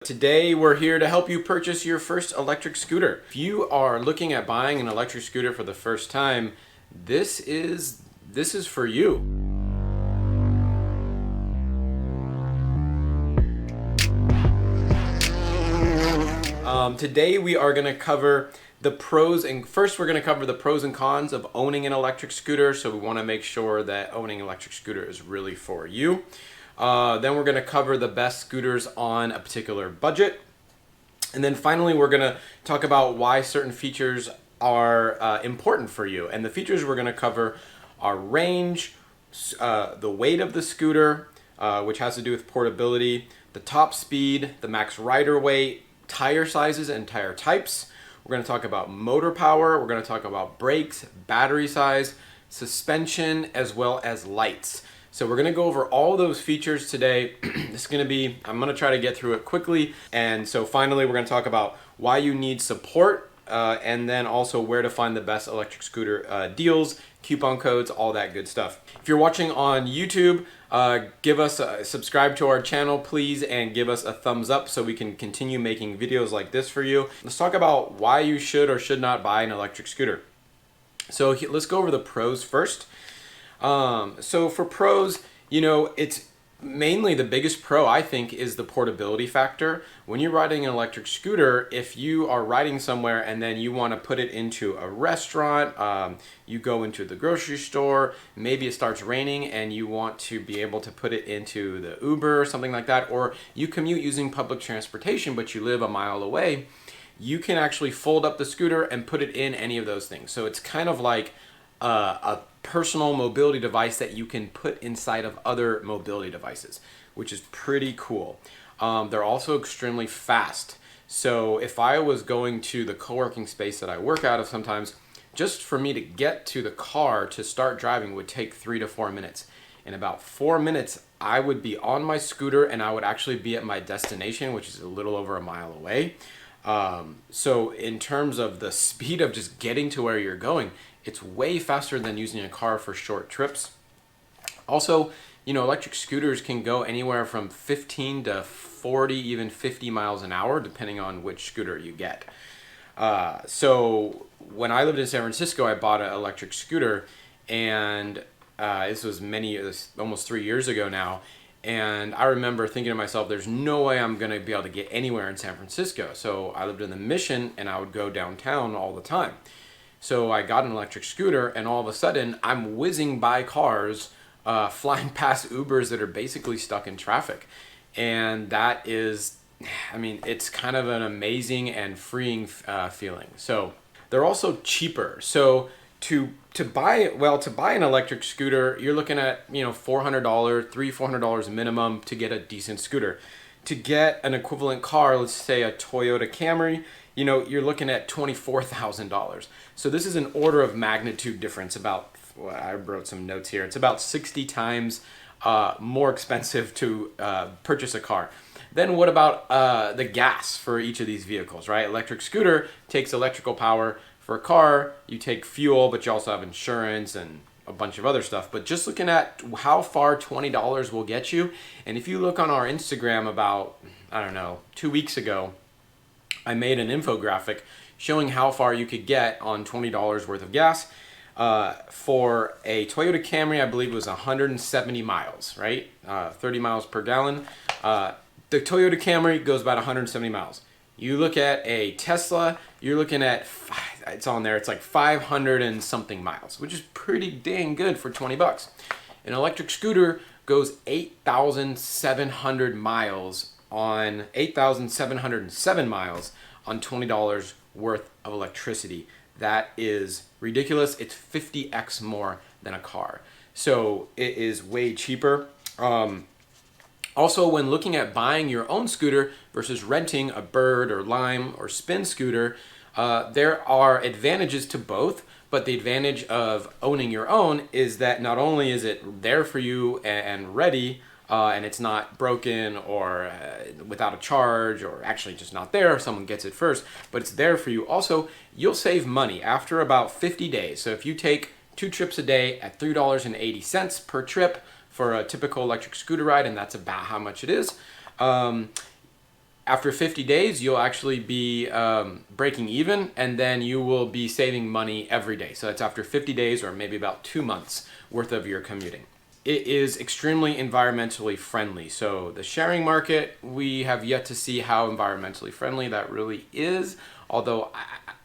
Today we're here to help you purchase your first electric scooter. If you are looking at buying an electric scooter for the first time, this is for you. Today we are going to cover the pros and first we're going to cover the pros and cons of owning an electric scooter. So we want to make sure that owning an electric scooter is really for you. Then we're going to cover the best scooters on a particular budget. And then finally, we're going to talk about why certain features are important for you. And the features we're going to cover are range, the weight of the scooter, which has to do with portability, the top speed, the max rider weight, tire sizes and tire types. We're going to talk about motor power. We're going to talk about brakes, battery size, suspension, as well as lights. So we're going to go over all those features today. I'm going to try to get through it quickly. And so finally, we're going to talk about why you need support and then also where to find the best electric scooter deals, coupon codes, all that good stuff. If you're watching on YouTube, subscribe to our channel, please, and give us a thumbs up so we can continue making videos like this for you. Let's talk about why you should or should not buy an electric scooter. So let's go over the pros first. So for pros, it's mainly the biggest pro, I think, is the portability factor. When you're riding an electric scooter, if you are riding somewhere and then you want to put it into a restaurant, you go into the grocery store, maybe it starts raining and you want to be able to put it into the Uber or something like that, or you commute using public transportation, but you live a mile away, you can actually fold up the scooter and put it in any of those things. So it's kind of like a personal mobility device that you can put inside of other mobility devices, which is pretty cool. They're also extremely fast. So if I was going to the co-working space that I work out of sometimes, just for me to get to the car to start driving would take 3 to 4 minutes. In about 4 minutes, I would be on my scooter and I would actually be at my destination, which is a little over a mile away. So in terms of the speed of just getting to where you're going, it's way faster than using a car for short trips. Also, electric scooters can go anywhere from 15 to 40, even 50 miles an hour, depending on which scooter you get. So when I lived in San Francisco, I bought an electric scooter, and this was almost 3 years ago now. And I remember thinking to myself, there's no way I'm going to be able to get anywhere in San Francisco. So I lived in the Mission, and I would go downtown all the time. So I got an electric scooter, and all of a sudden, I'm whizzing by cars, flying past Ubers that are basically stuck in traffic. And that is, it's kind of an amazing and freeing feeling. So they're also cheaper. So to buy an electric scooter, you're looking at $400, $400 minimum to get a decent scooter. To get an equivalent car, let's say a Toyota Camry, you're looking at $24,000. So this is an order of magnitude difference. I wrote some notes here. It's about 60 times more expensive to purchase a car. Then what about the gas for each of these vehicles, right? Electric scooter takes electrical power. For a car, you take fuel, but you also have insurance and a bunch of other stuff. But just looking at how far $20 will get you, and if you look on our Instagram about, 2 weeks ago, I made an infographic showing how far you could get on $20 worth of gas. For a Toyota Camry, I believe it was 170 miles, right? 30 miles per gallon. The Toyota Camry goes about 170 miles. You look at a Tesla, you're looking at, it's on there, it's like 500 and something miles, which is pretty dang good for 20 bucks. An electric scooter goes 8,707 miles on $20 worth of electricity. That is ridiculous. It's 50x more than a car. So it is way cheaper. Also, when looking at buying your own scooter versus renting a Bird or Lime or Spin scooter, there are advantages to both, but the advantage of owning your own is that not only is it there for you and ready, and it's not broken or without a charge or actually just not there if someone gets it first, but it's there for you. Also, you'll save money after about 50 days. So if you take 2 trips a day at $3.80 per trip for a typical electric scooter ride, and that's about how much it is, After 50 days, you'll actually be breaking even, and then you will be saving money every day. So that's after 50 days or maybe about 2 months worth of your commuting. It is extremely environmentally friendly. So the sharing market, we have yet to see how environmentally friendly that really is. Although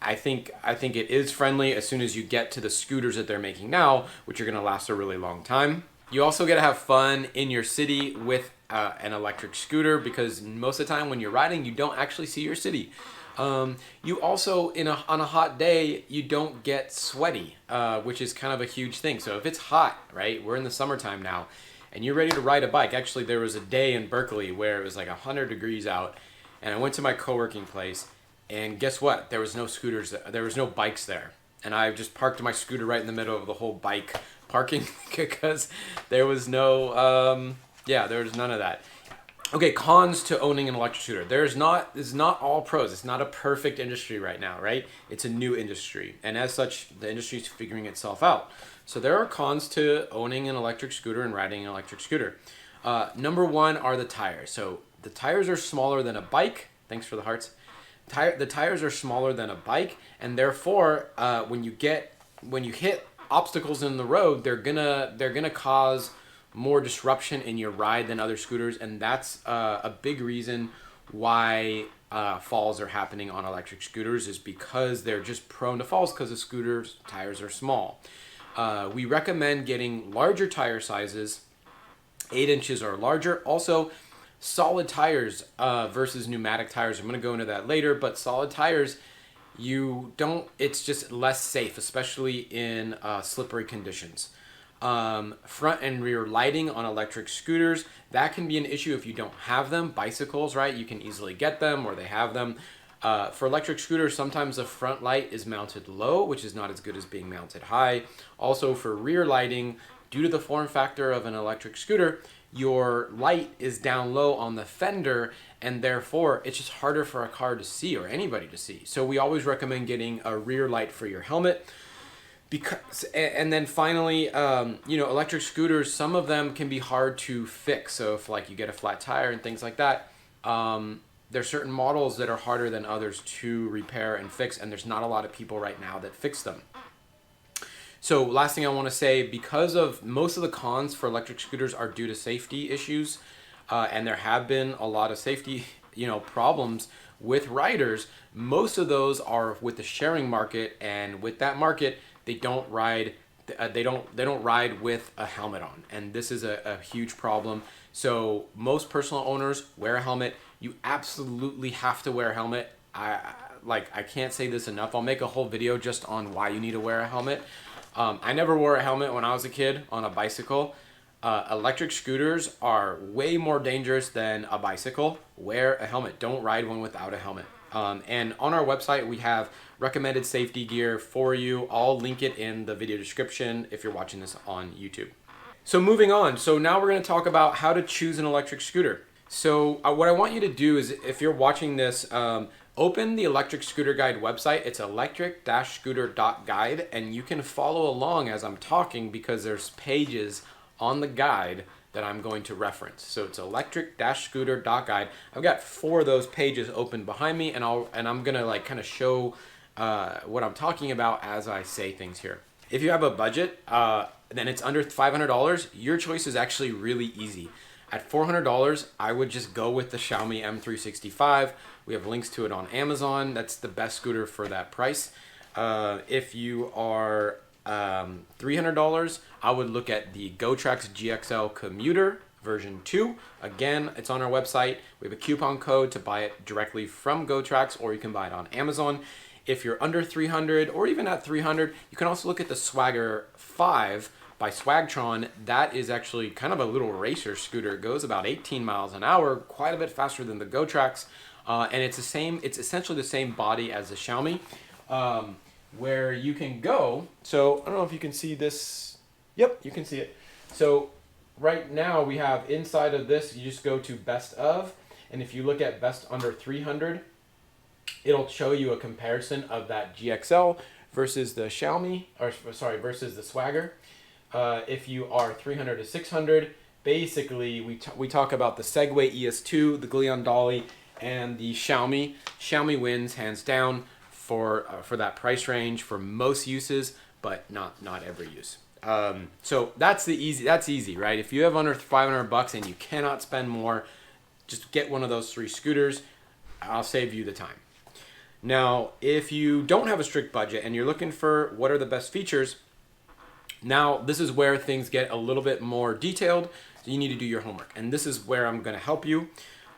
I think it is friendly as soon as you get to the scooters that they're making now, which are going to last a really long time. You also get to have fun in your city with an electric scooter, because most of the time when you're riding, you don't actually see your city. You also, on a hot day, you don't get sweaty, which is kind of a huge thing. So if it's hot, right, we're in the summertime now, and you're ready to ride a bike. Actually, there was a day in Berkeley where it was like 100 degrees out, and I went to my co-working place, and guess what? There was no scooters, there was no bikes there. And I just parked my scooter right in the middle of the whole bike parking because there was no, there was none of that. Okay, cons to owning an electric scooter. It's not all pros. It's not a perfect industry right now, right? It's a new industry. And as such, the industry is figuring itself out. So there are cons to owning an electric scooter and riding an electric scooter. Number one are the tires. So the tires are smaller than a bike. Thanks for the hearts. The tires are smaller than a bike, and therefore, when you hit obstacles in the road, they're gonna cause more disruption in your ride than other scooters, and that's a big reason why falls are happening on electric scooters, is because they're just prone to falls because the scooter's tires are small. We recommend getting larger tire sizes, 8 inches or larger. Also, solid tires versus pneumatic tires. I'm going to go into that later, but solid tires, it's just less safe, especially in slippery conditions. Front and rear lighting on electric scooters, that can be an issue if you don't have them. Bicycles, right, you can easily get them, or they have them. For electric scooters, sometimes the front light is mounted low, which is not as good as being mounted high. Also, for rear lighting, due to the form factor of an electric scooter, your light is down low on the fender, and therefore it's just harder for a car to see, or anybody to see. So we always recommend getting a rear light for your helmet. And then finally, electric scooters, some of them can be hard to fix. So if like you get a flat tire and things like that, there's certain models that are harder than others to repair and fix, and there's not a lot of people right now that fix them. So last thing I want to say, because of most of the cons for electric scooters are due to safety issues, and there have been a lot of safety, problems with riders. Most of those are with the sharing market, and with that market, they don't ride. They don't ride with a helmet on, and this is a huge problem. So most personal owners wear a helmet. You absolutely have to wear a helmet. I can't say this enough. I'll make a whole video just on why you need to wear a helmet. I never wore a helmet when I was a kid on a bicycle. Electric scooters are way more dangerous than a bicycle. Wear a helmet. Don't ride one without a helmet. And on our website, we have recommended safety gear for you. I'll link it in the video description if you're watching this on YouTube. So moving on. So now we're going to talk about how to choose an electric scooter. So what I want you to do is, if you're watching this, open the Electric Scooter Guide website. It's electric-scooter.guide, and you can follow along as I'm talking, because there's pages on the guide that I'm going to reference. So it's electric-scooter.guide. I've got 4 of those pages open behind me, and I'm gonna kind of show what I'm talking about as I say things here. If you have a budget, then it's under $500, your choice is actually really easy. At $400, I would just go with the Xiaomi M365. We have links to it on Amazon. That's the best scooter for that price. If you are $300, I would look at the GoTrax GXL Commuter version 2. Again, it's on our website. We have a coupon code to buy it directly from GoTrax, or you can buy it on Amazon. If you're under 300, or even at 300, you can also look at the Swagger 5 by Swagtron. That is actually kind of a little racer scooter. It goes about 18 miles an hour, quite a bit faster than the GoTrax. And it's essentially the same body as the Xiaomi, where you can go. So I don't know if you can see this. Yep, you can see it. So right now we have inside of this, you just go to best of, and if you look at best under 300, it'll show you a comparison of that GXL versus the Xiaomi, versus the Swagger. If you are 300 to 600, basically we talk about the Segway ES2, the Glion Dolly, and the Xiaomi wins hands down for that price range for most uses, but not every use. So that's easy, right? If you have under $500 and you cannot spend more, just get one of those 3 scooters. I'll save you the time. Now, if you don't have a strict budget and you're looking for what are the best features, now this is where things get a little bit more detailed. So you need to do your homework, and this is where I'm going to help you.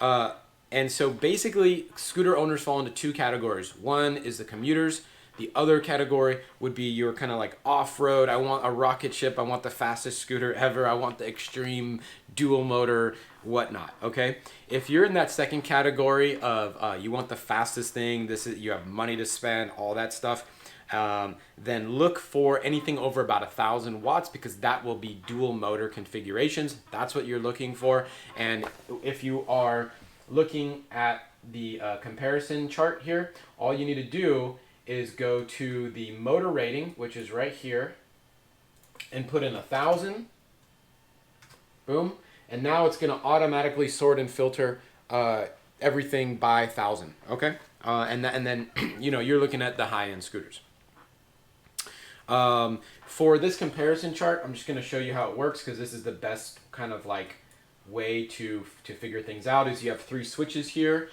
And so basically, scooter owners fall into 2 categories. One is the commuters. The other category would be your kind of like off-road. I want a rocket ship. I want the fastest scooter ever. I want the extreme dual motor, whatnot. Okay. If you're in that second category of you want the fastest thing, you have money to spend, all that stuff. Then look for anything over about 1,000 watts, because that will be dual motor configurations. That's what you're looking for. And if you are looking at the comparison chart here, all you need to do is go to the motor rating, which is right here, and put in 1,000. Boom. And now it's going to automatically sort and filter everything by 1,000. Okay. And then you're looking at the high-end scooters. For this comparison chart, I'm just going to show you how it works, because this is the best kind of like way to figure things out. Is you have 3 switches here.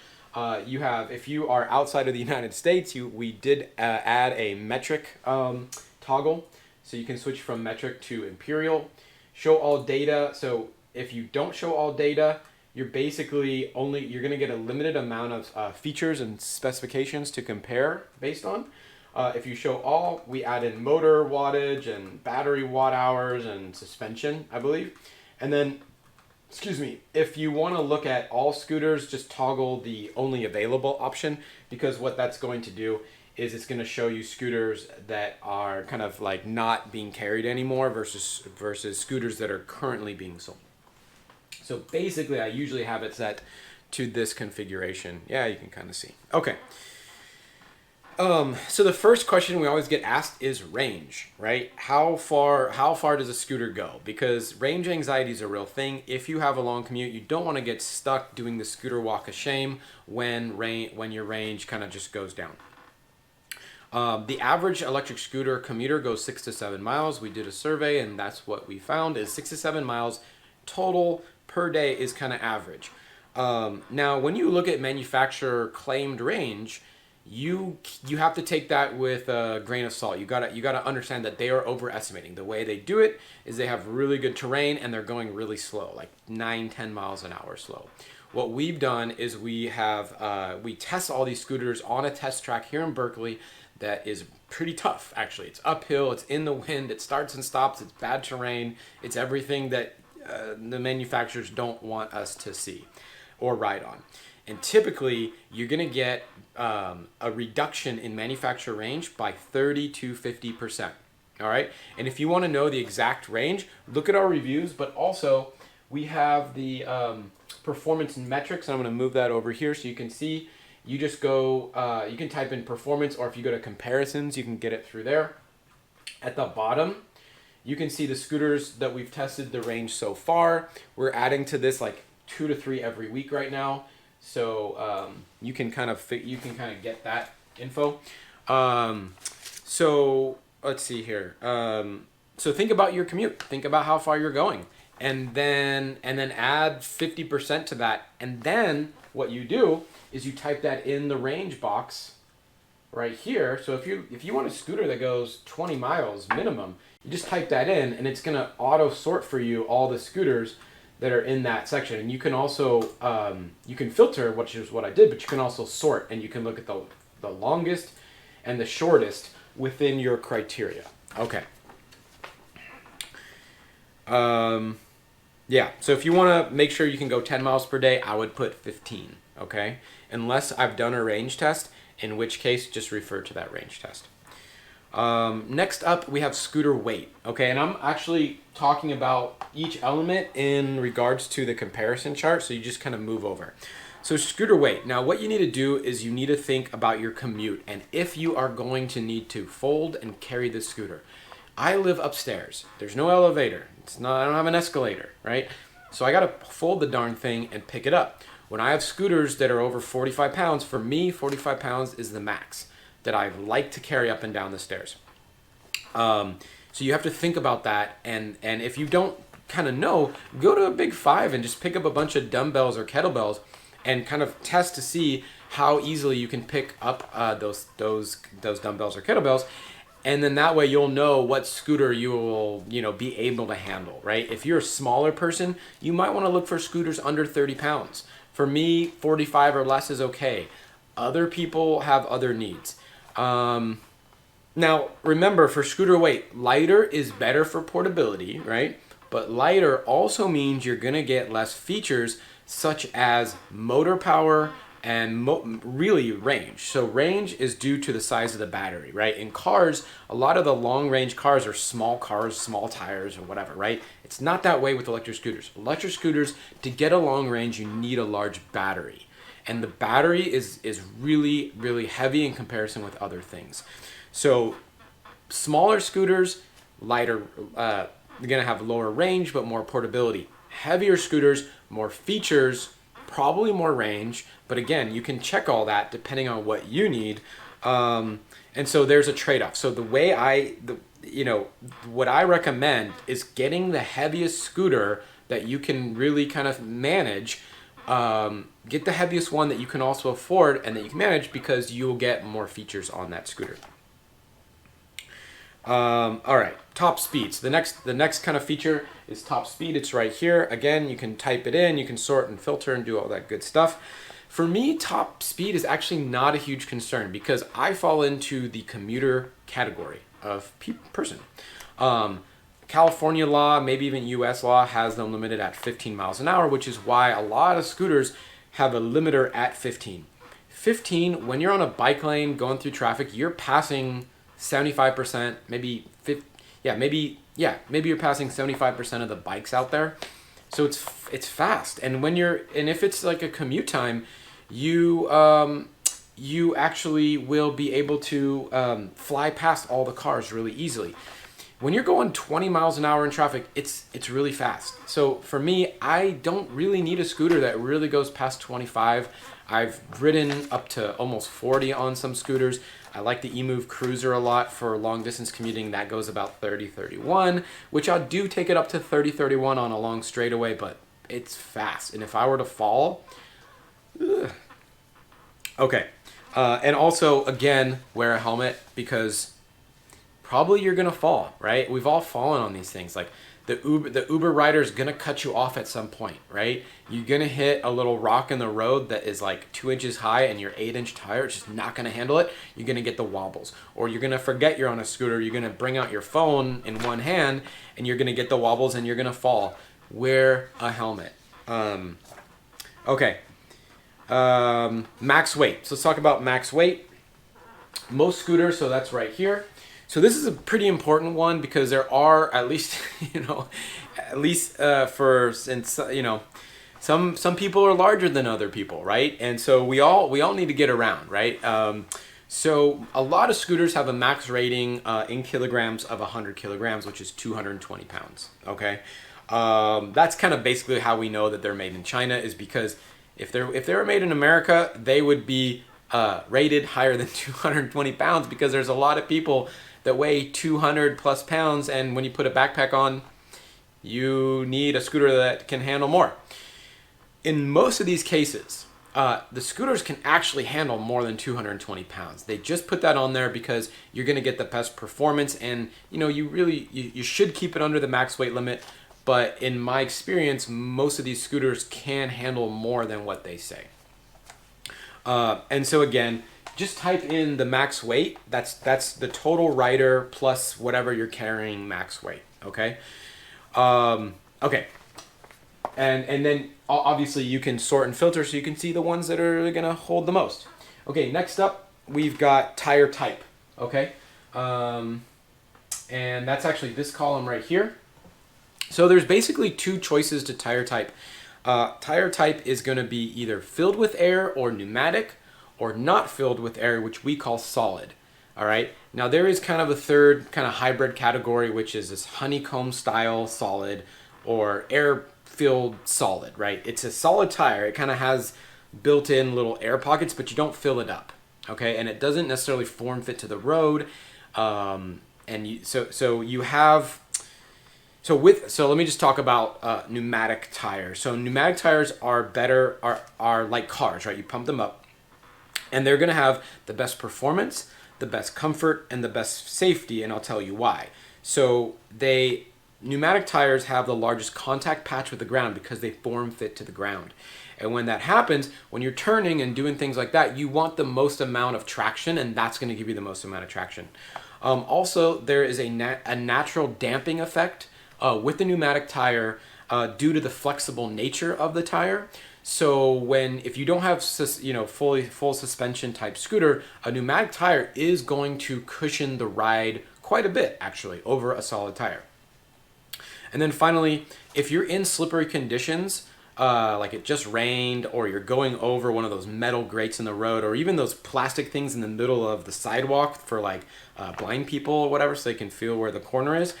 You have, if you are outside of the United States, we did add a metric toggle, so you can switch from metric to imperial. Show all data. So if you don't show all data, you're basically you're going to get a limited amount of features and specifications to compare based on. If you show all, we add in motor wattage and battery watt hours and suspension, I believe. And then, if you want to look at all scooters, just toggle the only available option, because what that's going to do is it's going to show you scooters that are kind of like not being carried anymore versus scooters that are currently being sold. So basically, I usually have it set to this configuration. Yeah, you can kind of see. Okay. So the first question we always get asked is range, right? How far does a scooter go? Because range anxiety is a real thing. If you have a long commute, you don't want to get stuck doing the scooter walk of shame when your range kind of just goes down. The average electric scooter commuter goes 6 to 7 miles. We did a survey, and that's what we found is 6 to 7 miles total per day is kind of average. Now, when you look at manufacturer claimed range, you have to take that with a grain of salt. You gotta understand that they are overestimating. The way they do it is they have really good terrain and they're going really slow, like 9-10 miles an hour slow. What we've done is we test all these scooters on a test track here in Berkeley that is pretty tough, actually. It's uphill, it's in the wind, it starts and stops, it's bad terrain, it's everything that the manufacturers don't want us to see or ride on. And typically, you're going to get a reduction in manufacturer range by 30 to 50%. All right? And if you want to know the exact range, look at our reviews, but also we have the performance metrics. I'm going to move that over here so you can see. You just go, you can type in performance, or if you go to comparisons, you can get it through there. At the bottom, you can see the scooters that we've tested the range so far. We're adding to this like 2 to 3 every week right now. So you can kind of get that info. So let's see here. So think about your commute. Think about how far you're going, and then add 50% to that. And then what you do is you type that in the range box right here. So if you want a scooter that goes 20 miles minimum, you just type that in, and it's gonna auto sort for you all the scooters that are in that section. And you can also you can filter, which is what I did, but you can also sort, and you can look at the longest and the shortest within your criteria. Okay. Yeah, so if you want to make sure you can go 10 miles per day, I would put 15, okay? Unless I've done a range test, in which case just refer to that range test. Next up, we have scooter weight, okay? And I'm actually talking about each element in regards to the comparison chart, so you just kind of move over. So scooter weight. Now, what you need to do is you need to think about your commute and if you are going to need to fold and carry the scooter. I live upstairs. There's no elevator. I don't have an escalator, right? So I got to fold the darn thing and pick it up. When I have scooters that are over 45 pounds, for me, 45 pounds is the max that I like to carry up and down the stairs. So you have to think about that, and if you don't kind of know, go to a Big Five and just pick up a bunch of dumbbells or kettlebells and kind of test to see how easily you can pick up those dumbbells or kettlebells, and then that way you'll know what scooter you will be able to handle, right? If you're a smaller person, you might want to look for scooters under 30 pounds. For me, 45 or less is okay. Other people have other needs. Now, remember, for scooter weight, lighter is better for portability, right? But lighter also means you're going to get less features such as motor power and really range. So range is due to the size of the battery, right? In cars, a lot of the long-range cars are small cars, small tires or whatever, right? It's not that way with electric scooters. Electric scooters, to get a long range, you need a large battery. And the battery is really, really heavy in comparison with other things. So smaller scooters, lighter, they're gonna have lower range but more portability. Heavier scooters, more features, probably more range, but again, you can check all that depending on what you need. And so there's a trade-off. So the way what I recommend is getting the heaviest scooter that you can really kind of manage. Get the heaviest one that you can also afford and that you can manage, because you'll get more features on that scooter. All right, top speeds. The next kind of feature is top speed. It's right here. Again, you can type it in, you can sort and filter and do all that good stuff. For me, top speed is actually not a huge concern because I fall into the commuter category of person. California law, maybe even US law, has them limited at 15 miles an hour, which is why a lot of scooters have a limiter at 15. 15, when you're on a bike lane going through traffic, you're passing 75%, maybe you're passing 75% of the bikes out there. So it's fast. And if it's like a commute time, you actually will be able to fly past all the cars really easily. When you're going 20 miles an hour in traffic, it's really fast. So for me, I don't really need a scooter that really goes past 25. I've ridden up to almost 40 on some scooters. I like the eMove Cruiser a lot for long distance commuting. That goes about 30, 31, which I do take it up to 30, 31 on a long straightaway, but it's fast. And if I were to fall, ugh. Okay. And also, again, wear a helmet, because probably you're going to fall, right? We've all fallen on these things. Like the Uber rider is going to cut you off at some point, right? You're going to hit a little rock in the road that is like 2 inches high and your 8-inch tire is just not going to handle it. You're going to get the wobbles. Or you're going to forget you're on a scooter. You're going to bring out your phone in one hand and you're going to get the wobbles and you're going to fall. Wear a helmet. Okay. Max weight. So let's talk about max weight. Most scooters, so that's right here. So this is a pretty important one because there are at least, some people are larger than other people, right? And so we all need to get around, right? So a lot of scooters have a max rating in kilograms of 100 kilograms, which is 220 pounds, okay? That's kind of basically how we know that they're made in China, is because if they were made in America, they would be rated higher than 220 pounds, because there's a lot of people that weigh 200 plus pounds, and when you put a backpack on, you need a scooter that can handle more. In most of these cases, the scooters can actually handle more than 220 pounds. They just put that on there because you're going to get the best performance, and you should keep it under the max weight limit. But in my experience, most of these scooters can handle more than what they say. And so again, just type in the max weight. That's the total rider plus whatever you're carrying max weight. Okay. Okay. And then obviously you can sort and filter so you can see the ones that are gonna hold the most. Okay. Next up, we've got tire type. Okay. And that's actually this column right here. So there's basically two choices to tire type. Tire type is going to be either filled with air or pneumatic, or not filled with air, which we call solid. All right. Now there is kind of a third kind of hybrid category, which is this honeycomb style solid, or air feel solid, right? It's a solid tire. It kind of has built-in little air pockets, but you don't fill it up, okay? And it doesn't necessarily form fit to the road. So let me just talk about pneumatic tires. So pneumatic tires are like cars, right? You pump them up, and they're going to have the best performance, the best comfort, and the best safety, and I'll tell you why. So pneumatic tires have the largest contact patch with the ground because they form fit to the ground. And when that happens, when you're turning and doing things like that, you want the most amount of traction, and that's going to give you the most amount of traction. Also, there is a natural damping effect with the pneumatic tire due to the flexible nature of the tire. So if you don't have full suspension type scooter, a pneumatic tire is going to cushion the ride quite a bit actually over a solid tire. And then finally, if you're in slippery conditions, like it just rained, or you're going over one of those metal grates in the road, or even those plastic things in the middle of the sidewalk for like blind people or whatever, so they can feel where the corner is,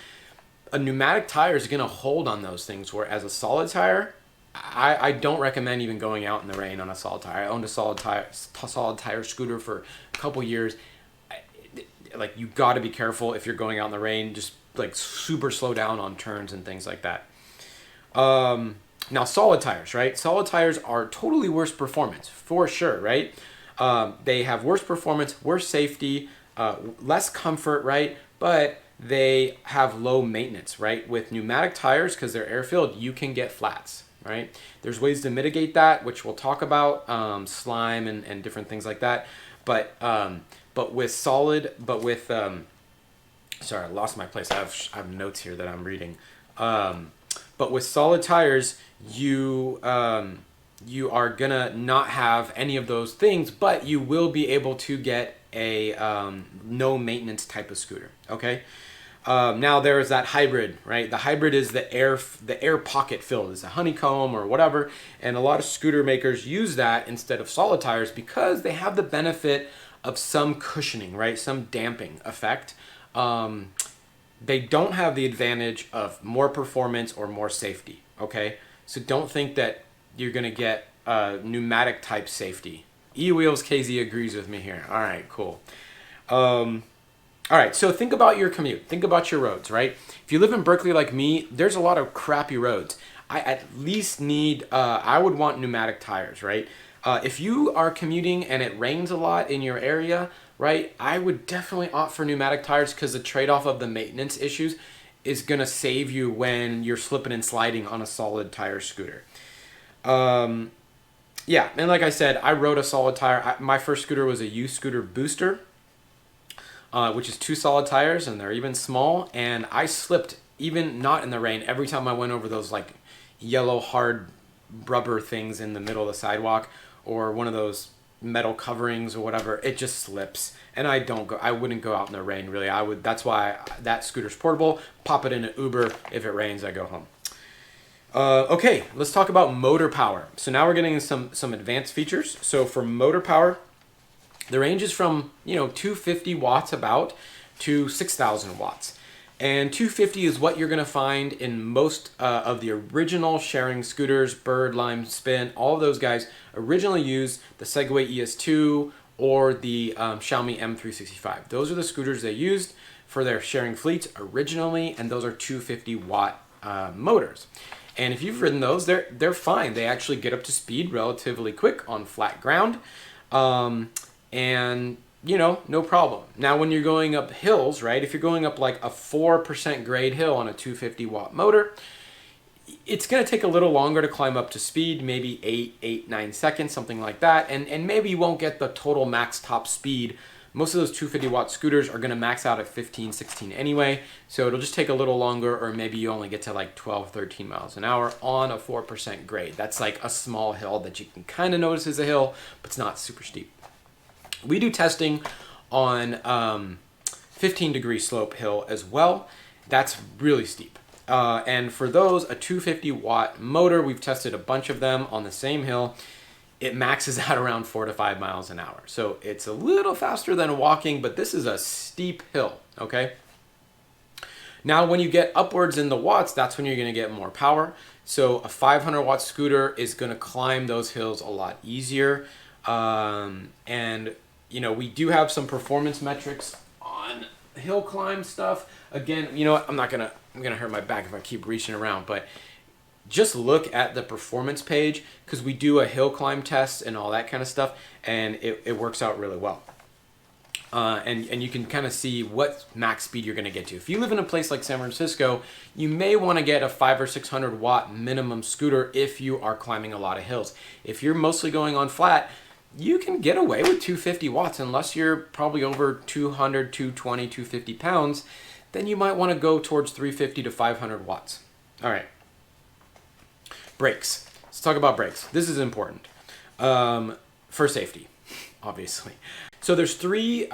a pneumatic tire is going to hold on those things, whereas a solid tire, I don't recommend even going out in the rain on a solid tire. I owned a solid tire scooter for a couple years. Like, you got to be careful if you're going out in the rain. Just like super slow down on turns and things like that. Now solid tires, right? Solid tires are totally worse performance for sure, right? They have worse performance, worse safety, less comfort, right? But they have low maintenance, right? With pneumatic tires, because they're air-filled, you can get flats, right? There's ways to mitigate that, which we'll talk about, slime and different things like that. But with sorry, I lost my place. I have notes here that I'm reading. But with solid tires, you are gonna not have any of those things, but you will be able to get a no maintenance type of scooter. Okay. Now there is that hybrid, right? The hybrid is the air pocket filled. It's a honeycomb or whatever, and a lot of scooter makers use that instead of solid tires because they have the benefit of some cushioning, right? Some damping effect. They don't have the advantage of more performance or more safety. Okay, so don't think that you're gonna get pneumatic type safety. E-Wheels KZ agrees with me here. All right, cool. All right, so think about your commute. Think about your roads, right? If you live in Berkeley like me, there's a lot of crappy roads. I at least need, I would want pneumatic tires, right? If you are commuting and it rains a lot in your area, right, I would definitely opt for pneumatic tires because the trade-off of the maintenance issues is going to save you when you're slipping and sliding on a solid tire scooter. Yeah, and like I said, I rode a solid tire. My first scooter was a U-Scooter Booster, which is 2 solid tires, and they're even small, and I slipped, even not in the rain, every time I went over those like yellow hard rubber things in the middle of the sidewalk, or one of those metal coverings or whatever. It just slips, and I wouldn't go out in the rain really. That's why that scooter's portable. Pop it in an Uber. If it rains, I go home. Okay, let's talk about motor power. So now we're getting some advanced features. So for motor power, the range is from 250 watts about to 6,000 watts. And 250 is what you're going to find in most of the original sharing scooters. Bird, Lime, Spin, all of those guys originally used the Segway ES2 or the Xiaomi M365. Those are the scooters they used for their sharing fleets originally, and those are 250 watt motors. And if you've ridden those, they're fine. They actually get up to speed relatively quick on flat ground, and no problem. Now, when you're going up hills, right, if you're going up like a 4% grade hill on a 250 watt motor, it's going to take a little longer to climb up to speed, maybe 9 seconds, something like that. And maybe you won't get the total max top speed. Most of those 250 watt scooters are going to max out at 15, 16 anyway. So it'll just take a little longer, or maybe you only get to like 12, 13 miles an hour on a 4% grade. That's like a small hill that you can kind of notice is a hill, but it's not super steep. We do testing on 15 degree slope hill as well. That's really steep. And for those, a 250 watt motor, we've tested a bunch of them on the same hill. It maxes out around 4 to 5 miles an hour. So it's a little faster than walking, but this is a steep hill, okay? Now, when you get upwards in the watts, that's when you're going to get more power. So a 500 watt scooter is going to climb those hills a lot easier. And you know, we do have some performance metrics on hill climb stuff. Again, you know what? I'm gonna hurt my back if I keep reaching around, but just look at the performance page because we do a hill climb test and all that kind of stuff, and it works out really well. And you can kind of see what max speed you're going to get to. If you live in a place like San Francisco, you may want to get a 500 or 600 watt minimum scooter if you are climbing a lot of hills. If you're mostly going on flat, you can get away with 250 watts unless you're probably over 200, 220, 250 pounds. Then you might want to go towards 350 to 500 watts. All right. Brakes. Let's talk about brakes. This is important for safety, obviously. So there's three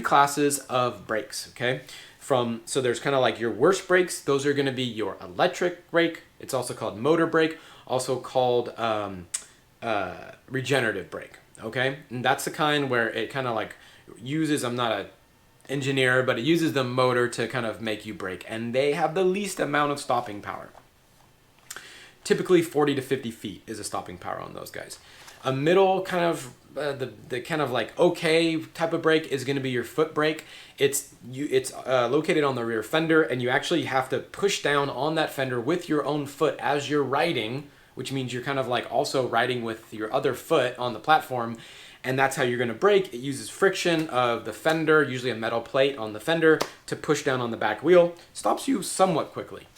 classes of brakes. Okay, so there's kind of like your worst brakes. Those are going to be your electric brake. It's also called motor brake, also called regenerative brake. Okay, and that's the kind where it kind of like uses. I'm not a engineer, but it uses the motor to kind of make you brake, and they have the least amount of stopping power. Typically 40 to 50 feet is a stopping power on those guys. A middle kind of the kind of like okay type of brake is going to be your foot brake. It's located on the rear fender, and you actually have to push down on that fender with your own foot as you're riding, which means you're kind of like also riding with your other foot on the platform, and that's how you're going to brake. It uses friction of the fender, usually a metal plate on the fender, to push down on the back wheel. Stops you somewhat quickly.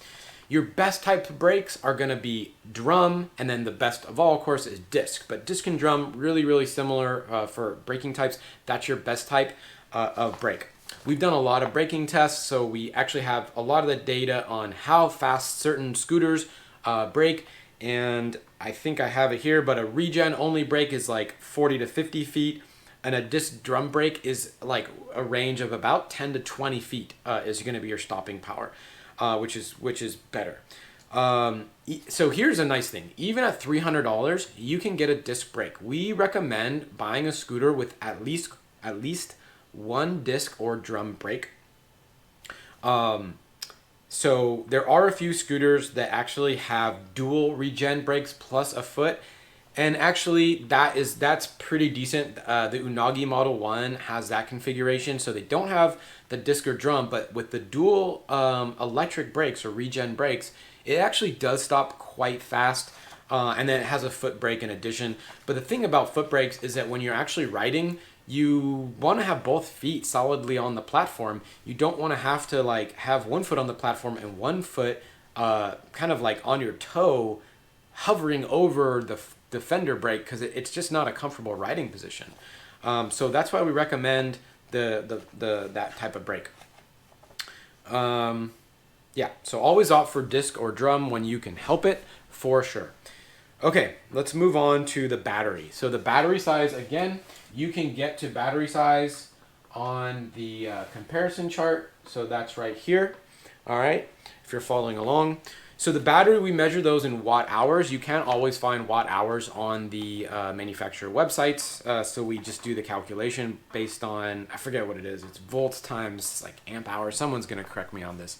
Your best type of brakes are going to be drum, and then the best of all, of course, is disc. But disc and drum, really, really similar for braking types. That's your best type of brake. We've done a lot of braking tests, so we actually have a lot of the data on how fast certain scooters brake, and I think I have it here, but a regen-only brake is like 40 to 50 feet, and a disc drum brake is like a range of about 10 to 20 feet is going to be your stopping power. Which is better. So here's a nice thing. Even at $300, you can get a disc brake. We recommend buying a scooter with at least one disc or drum brake. So there are a few scooters that actually have dual regen brakes plus a foot. And actually, that's pretty decent. The Unagi Model 1 has that configuration, so they don't have the disc or drum, but with the dual electric brakes or regen brakes, it actually does stop quite fast, and then it has a foot brake in addition. But the thing about foot brakes is that when you're actually riding, you want to have both feet solidly on the platform. You don't want to have to like have one foot on the platform and one foot kind of like on your toe, hovering over the fender brake, because it's just not a comfortable riding position. So that's why we recommend that type of brake. Yeah, so always opt for disc or drum when you can help it, for sure. Okay, let's move on to the battery. So the battery size, again, you can get to battery size on the comparison chart. So that's right here. All right, if you're following along. So the battery, we measure those in watt hours. You can't always find watt hours on the manufacturer websites. So we just do the calculation based on, I forget what it is. It's volts times like amp hours. Someone's going to correct me on this.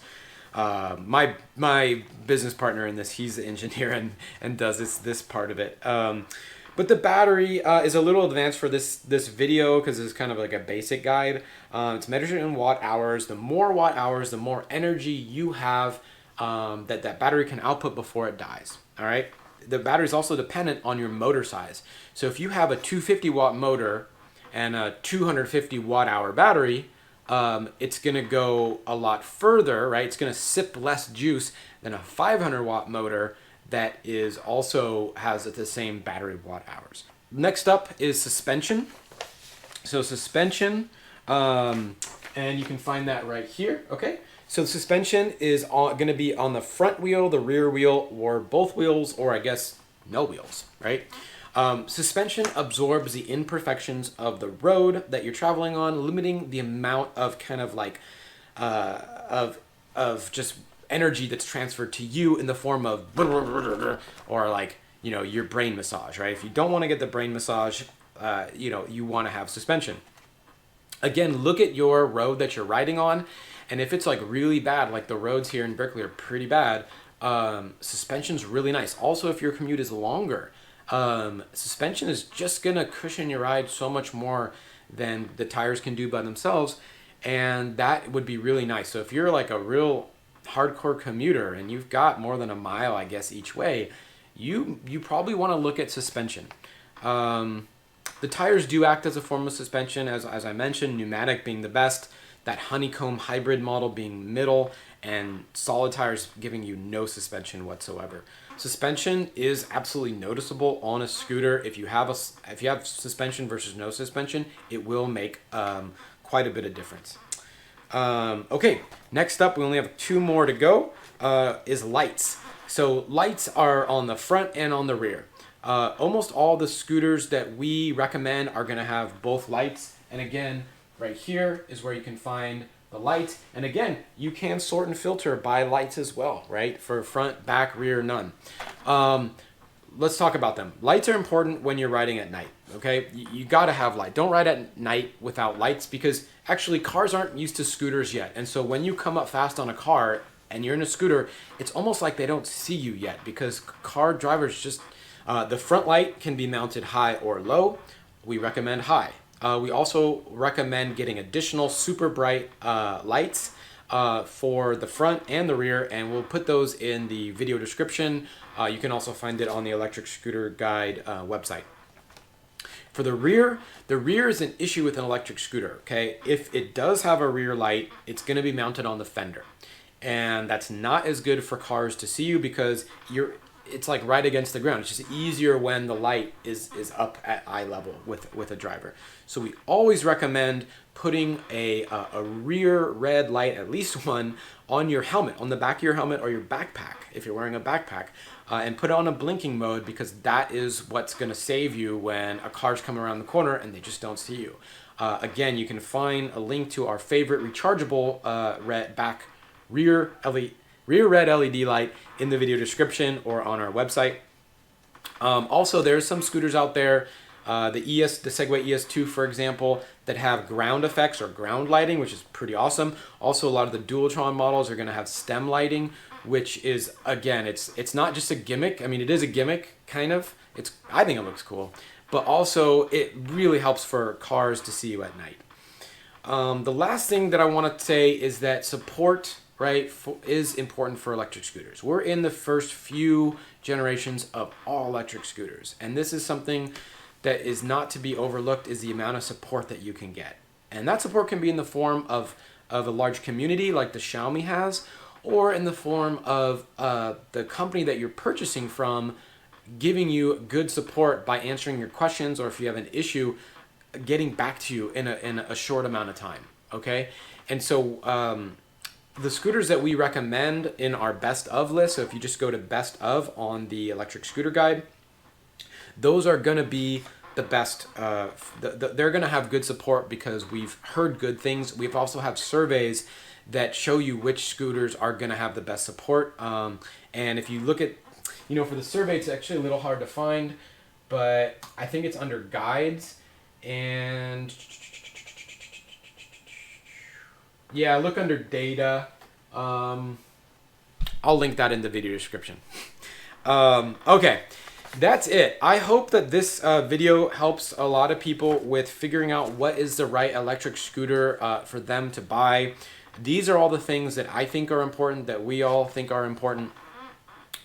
My business partner in this, he's the engineer and does this part of it. But the battery is a little advanced for this video because it's kind of like a basic guide. It's measured in watt hours. The more watt hours, the more energy you have that battery can output before it dies. All right. The battery is also dependent on your motor size. So if you have a 250 watt motor and a 250 watt hour battery, it's going to go a lot further, right? It's going to sip less juice than a 500 watt motor that is also has the same battery watt hours. Next up is suspension. So suspension, and you can find that right here. Okay. So the suspension is going to be on the front wheel, the rear wheel, or both wheels, or I guess no wheels, right? Suspension absorbs the imperfections of the road that you're traveling on, limiting the amount of kind of like of just energy that's transferred to you in the form of or like, you know, your brain massage, right? If you don't want to get the brain massage, you know, you want to have suspension. Again, look at your road that you're riding on. And if it's like really bad, like the roads here in Berkeley are pretty bad, Suspension's really nice. Also, if your commute is longer, suspension is just gonna cushion your ride so much more than the tires can do by themselves, and that would be really nice. So if you're like a real hardcore commuter and you've got more than a mile, I guess, each way, you probably want to look at suspension. The tires do act as a form of suspension, as I mentioned, pneumatic being the best, that honeycomb hybrid model being middle, and solid tires giving you no suspension whatsoever. Suspension is absolutely noticeable on a scooter. If you have suspension versus no suspension, it will make quite a bit of difference. Okay, next up, we only have 2 more to go, is lights. So lights are on the front and on the rear. Almost all the scooters that we recommend are going to have both lights. And again, right here is where you can find the lights. And again, you can sort and filter by lights as well, right? For front, back, rear, none. Let's talk about them. Lights are important when you're riding at night, okay? You got to have light. Don't ride at night without lights, because actually cars aren't used to scooters yet. And so when you come up fast on a car and you're in a scooter, it's almost like they don't see you yet, because car drivers just... the front light can be mounted high or low. We recommend high. We also recommend getting additional super bright lights for the front and the rear, and we'll put those in the video description. You can also find it on the Electric Scooter Guide website. For the rear is an issue with an electric scooter, okay? If it does have a rear light, it's going to be mounted on the fender. And that's not as good for cars to see you, because it's like right against the ground. It's just easier when the light is up at eye level with a driver. So we always recommend putting a rear red light, at least one, on your helmet, on the back of your helmet or your backpack, if you're wearing a backpack, and put it on a blinking mode, because that is what's going to save you when a car's coming around the corner and they just don't see you. Again, you can find a link to our favorite rechargeable rear red LED light in the video description or on our website. Also, there's some scooters out there, the Segway ES2, for example, that have ground effects or ground lighting, which is pretty awesome. Also, a lot of the Dualtron models are going to have stem lighting, which is, again, it's not just a gimmick. I mean, it is a gimmick, kind of. I think it looks cool. But also, it really helps for cars to see you at night. The last thing that I want to say is that support, right, is important for electric scooters. We're in the first few generations of all electric scooters, and this is something that is not to be overlooked, is the amount of support that you can get. And that support can be in the form of a large community like the Xiaomi has, or in the form of the company that you're purchasing from giving you good support by answering your questions, or if you have an issue, getting back to you in a short amount of time, okay? And so the scooters that we recommend in our best of list, so if you just go to best of on the Electric Scooter Guide, those are going to be the best. They're going to have good support because we've heard good things. We've also have surveys that show you which scooters are going to have the best support. And if you look at, for the survey, it's actually a little hard to find, but I think it's under guides. And yeah, look under data. I'll link that in the video description. Okay, that's it. I hope that this video helps a lot of people with figuring out what is the right electric scooter for them to buy. These are all the things that I think are important, that we all think are important.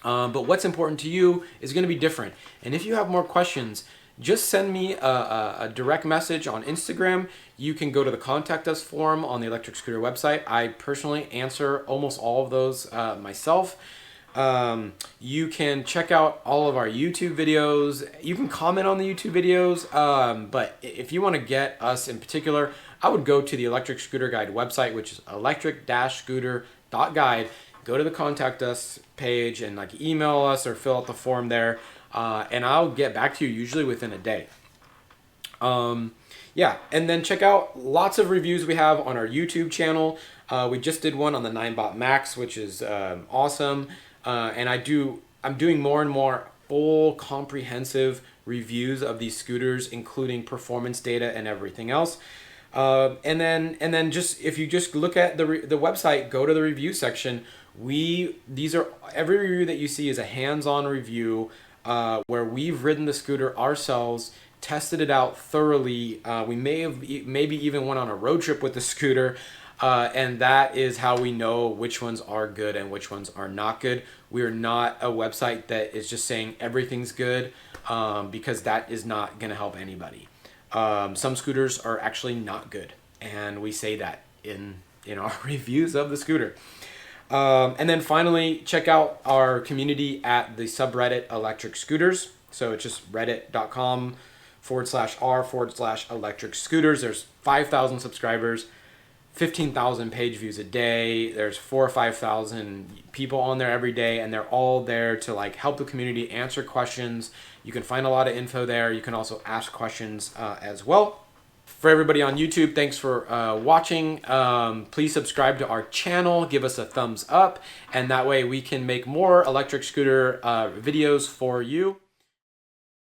But what's important to you is going to be different. And if you have more questions, just send me a direct message on Instagram. You can go to the Contact Us forum on the Electric Scooter website. I personally answer almost all of those myself. You can check out all of our YouTube videos. You can comment on the YouTube videos. But if you want to get us in particular, I would go to the Electric Scooter Guide website, which is electric-scooter.guide. Go to the Contact Us page and email us or fill out the form there. And I'll get back to you usually within a day. Yeah, and then check out lots of reviews we have on our YouTube channel. We just did one on the 9bot Max, which is awesome. And I'm doing more and more full comprehensive reviews of these scooters, including performance data and everything else. And then just if you just look at the website, go to the review section. Every review that you see is a hands-on review where we've ridden the scooter ourselves, tested it out thoroughly. We maybe even went on a road trip with the scooter, and that is how we know which ones are good and which ones are not good. We are not a website that is just saying everything's good, because that is not going to help anybody. Some scooters are actually not good, and we say that in our reviews of the scooter. And then finally, check out our community at the subreddit Electric Scooters. So it's just reddit.com/r/electric scooters. There's 5,000 subscribers, 15,000 page views a day. There's 4,000 or 5,000 people on there every day, and they're all there to like help the community, answer questions. You can find a lot of info there. You can also ask questions as well. For everybody on YouTube, thanks for watching. Please subscribe to our channel, give us a thumbs up, and that way we can make more electric scooter videos for you.